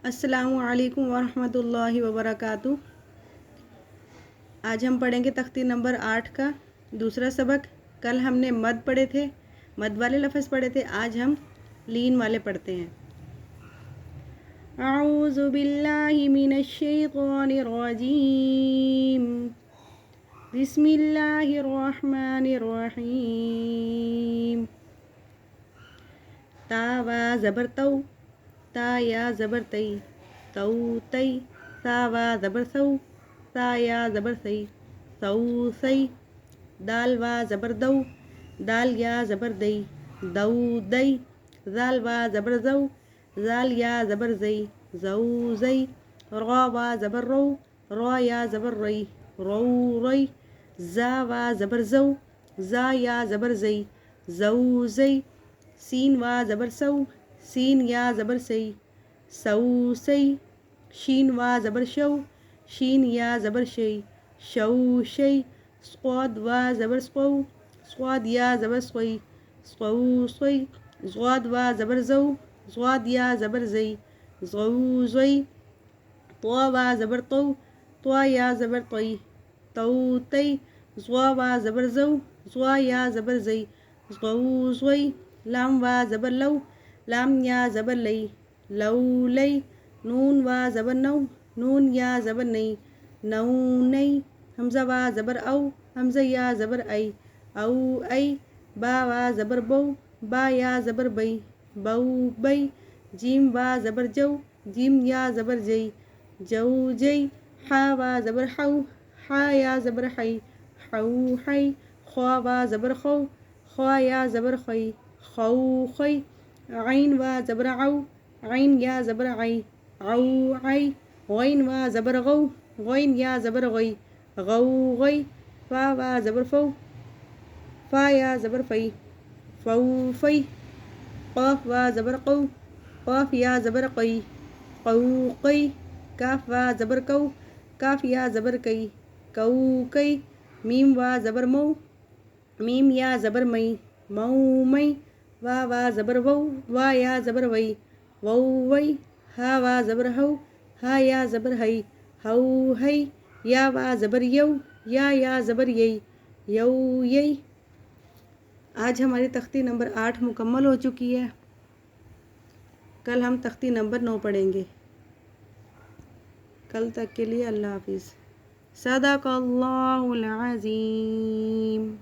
السلام علیکم ورحمۃ اللہ وبرکاتہ۔ آج ہم پڑھیں گے تختی نمبر 8 کا دوسرا سبق۔ کل ہم نے مد پڑھے تھے، مد والے لفظ پڑھے تھے، آج ہم لین والے پڑھتے ہیں۔ اعوذ باللہ من الشیطان الرجیم، بسم اللہ الرحمن الرحیم۔ تا وا زبر تو، تا یا زبر تی، تو تی، سا وا زبر سو، سا یا زبر سی، سو سی۔ دال وا زبر دو، دال یا زبر دی، دو دی۔ زال وا زبر زو، زال یا زبر زئی، زو زئی۔ را وا زبر رو، را یا زبر رئی، رو رئی۔ زا وا زبر زو، زا یا زبر زئی، زو زئی۔ سین وا زبر سو، سین یا زبر سی، سو سی۔ شین وا زبر شو، شین یا زبر شی، شو شی۔ صاد وا زبر سقو، صاد یا زبر سقوی، سقو سقوی۔ صاد وا زبر زو، صاد یا زبر زئی، زو زئی۔ طا وا زبر طو، طا یا زبر طی، تو تی۔ ضا وا زبر زو، ضا یا زبر زئی، زو زئی۔ لام وا زبر لو، لام یا زبر لئی، لو لئی۔ نون وا زبر نو، نون یا زبر نئی، نو نئی۔ حمزہ وا زبر او، حمزہ یا زبر ای، او ای۔ با وا زبر بو، با یا زبر بئی، بو بئی۔ جیم وا زبر جو، جیم یا زبر جئی، جو جئی۔ حا وا زبر حو، حا یا زبر حی، حو حی۔ خوا وا زبر خو، خوا یا زبر خوی، خو خوی۔ عین وا زبر عو، عین یا زبر عی، عو عی۔ غین وا زبر غو، غین یا زبر غی، غو غی۔ فا وا زبر فو، فا یا زبر فی، فو فی۔ قاف وا زبر قو، قاف یا زبر قی، قو قی۔ کاف وا زبر کو، کاف یا زبر کئی، کو کئی۔ میم وا زبر مو، میم یا زبر مئی، مو مئی۔ وا وا زبر وو، وا یا زبر وئی، وو وئی۔ ہا وا زبر ہو، ہا یا زبر ہئی، ہو ہئی۔ یا وا زبر یو، یا زبر یئی، یو یئی۔ آج ہماری تختی نمبر 8 مکمل ہو چکی ہے، کل ہم تختی نمبر 9 پڑھیں گے۔ کل تک کے لیے اللہ حافظ۔ صدق اللہ العظیم۔